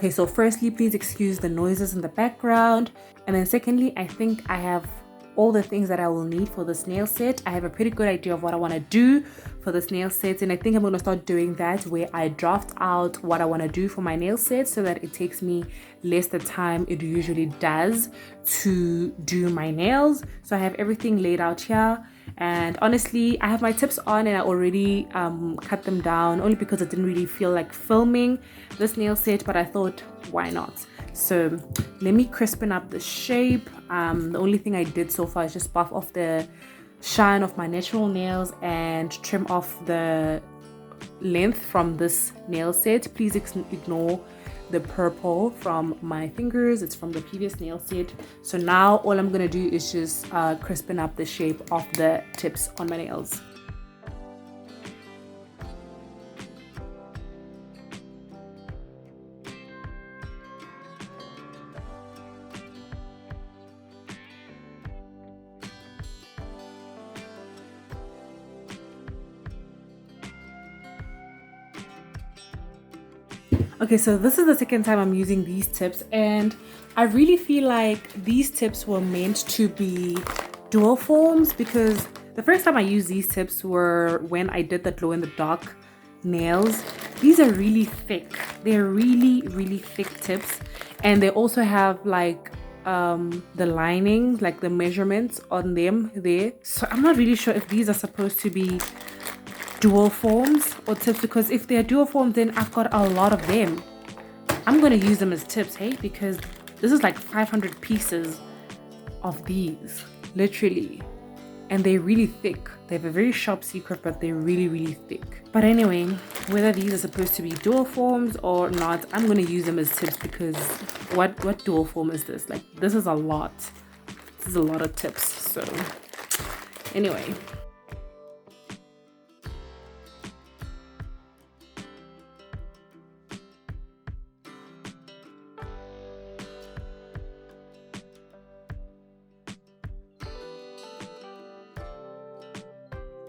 Okay, so firstly, please excuse the noises in the background. And then secondly, I think I have all the things that I will need for this nail set. I have a pretty good idea of what I want to do for this nail set, and I think I'm going to start doing that where I draft out what I want to do for my nail set so that it takes me less the time it usually does to do my nails. So I have everything laid out here, and honestly I have my tips on and I already cut them down only because I didn't really feel like filming this nail set, but I thought why not. So let me crispen up the shape. The only thing I did so far is just buff off the shine of my natural nails and trim off the length from this nail set. Please ignore the purple from my fingers. It's from the previous nail set. So now all I'm gonna do is just crispen up the shape of the tips on my nails. Okay, so this is the second time I'm using these tips, and I really feel like these tips were meant to be dual forms, because the first time I used these tips were when I did the glow in the dark nails. These are really thick. They're really thick tips, and they also have like the lining, like the measurements on them there. So I'm not really sure if these are supposed to be dual forms or tips, because if they're dual forms then I've got a lot of them. I'm gonna use them as tips, hey, because this is like 500 pieces of these, literally, and they're really thick. They have a very sharp secret, but they're really thick. But anyway, whether these are supposed to be dual forms or not, I'm gonna use them as tips, because what dual form is this? Like, this is a lot. This is a lot of tips. So anyway,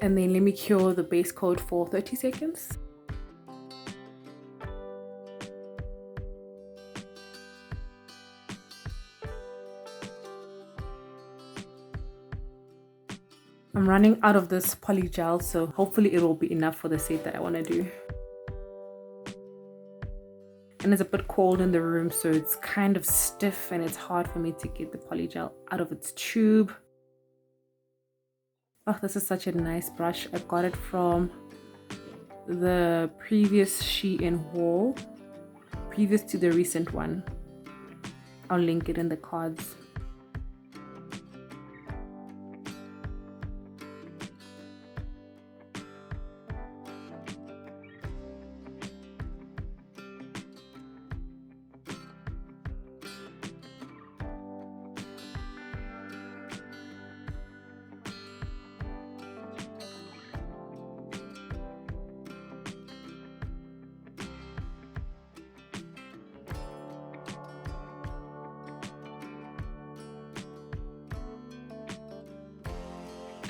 and then let me cure the base coat for 30 seconds. I'm running out of this polygel, so hopefully it will be enough for the set that I want to do. And it's a bit cold in the room, so it's kind of stiff and it's hard for me to get the polygel out of its tube. Oh, this is such a nice brush. I got it from the previous Shein haul, previous to the recent one. I'll link it in the cards.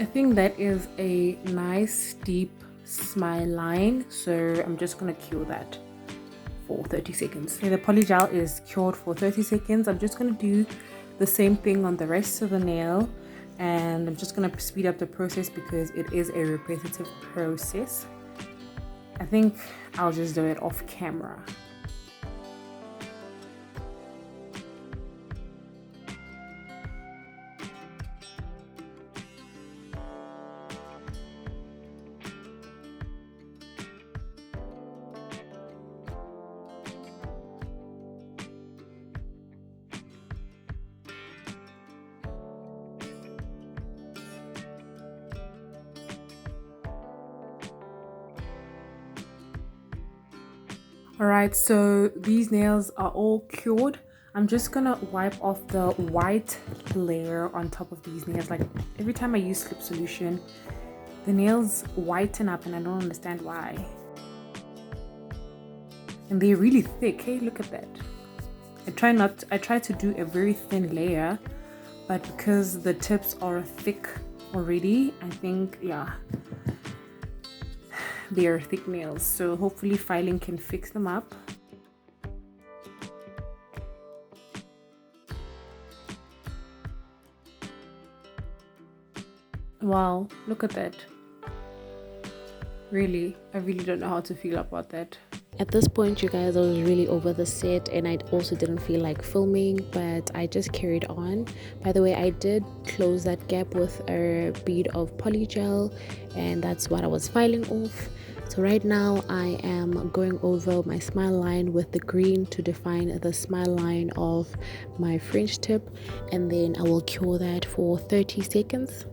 I think that is a nice deep smile line, so I'm just gonna cure that for 30 seconds. Okay, the polygel is cured for 30 seconds. I'm just gonna do the same thing on the rest of the nail, and I'm just gonna speed up the process because it is a repetitive process. I think I'll just do it off camera. Alright, so these nails are all cured. I'm just gonna wipe off the white layer on top of these nails. Like, every time I use slip solution, the nails whiten up and I don't understand why. And they're really thick. Hey, look at that. I try to do a very thin layer, but because the tips are thick already, I think, yeah, they are thick nails, so hopefully filing can fix them up. Wow, look at that. Really, I really don't know how to feel about that. At this point, you guys, I was really over the set and I also didn't feel like filming, but I just carried on. By the way, I did close that gap with a bead of polygel, and that's what I was filing off. So right now I am going over my smile line with the green to define the smile line of my French tip, and then I will cure that for 30 seconds.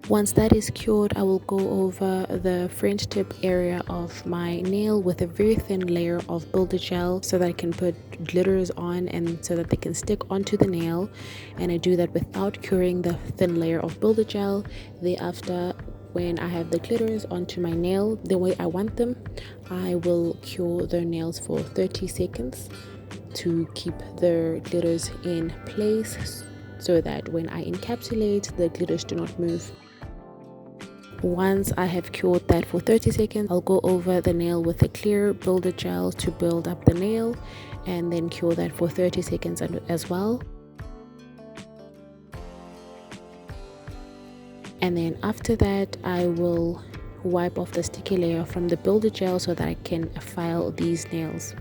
Once that is cured, I will go over the French tip area of my nail with a very thin layer of builder gel so that I can put glitters on and so that they can stick onto the nail. And I do that without curing the thin layer of builder gel. Thereafter, when I have the glitters onto my nail the way I want them, I will cure the nails for 30 seconds to keep the glitters in place so that when I encapsulate, the glitters do not move. Once I have cured that for 30 seconds, I'll go over the nail with a clear builder gel to build up the nail and then cure that for 30 seconds as well. And then after that, I will wipe off the sticky layer from the builder gel so that I can file these nails.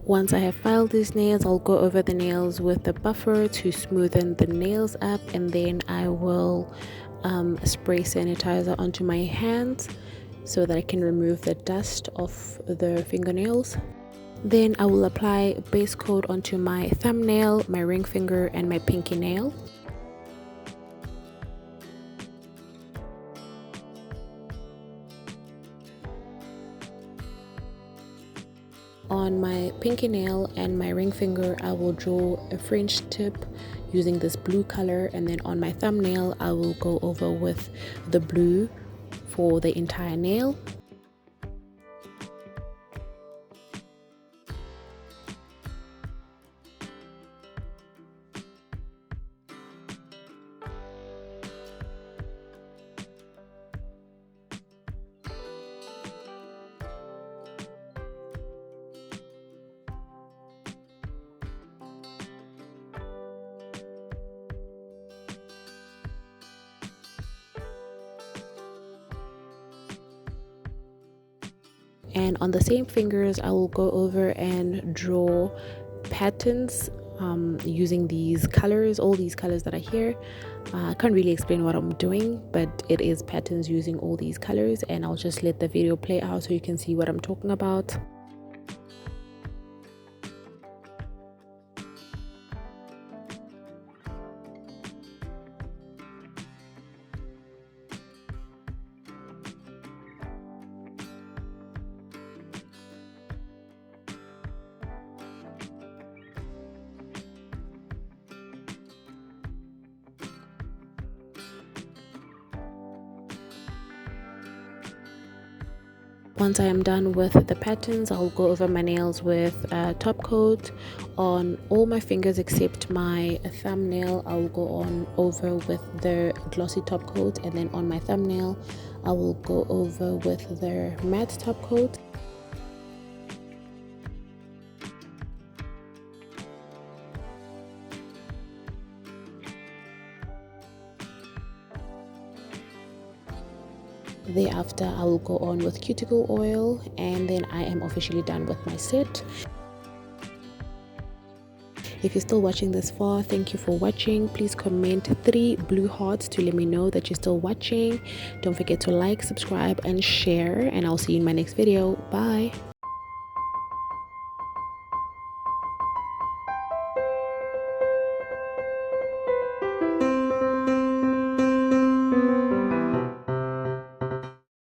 Once I have filed these nails, I'll go over the nails with a buffer to smoothen the nails up, and then I will spray sanitizer onto my hands so that I can remove the dust off the fingernails. Then I will apply base coat onto my thumbnail, my ring finger, and my pinky nail. On my pinky nail and my ring finger, I will draw a French tip using this blue color, and then on my thumbnail I will go over with the blue for the entire nail. And on the same fingers, I will go over and draw patterns using these colors, all these colors that are here. I can't really explain what I'm doing, but it is patterns using all these colors, and I'll just let the video play out so you can see what I'm talking about. Once I am done with the patterns, I'll go over my nails with a top coat on all my fingers except my thumbnail. I will go on over with the glossy top coat, and then on my thumbnail I will go over with the matte top coat. Thereafter, I will go on with cuticle oil, and then I am officially done with my set. If you're still watching this far, thank you for watching. Please comment 3 blue hearts to let me know that you're still watching. Don't forget to like, subscribe, and share, and I'll see you in my next video. Bye.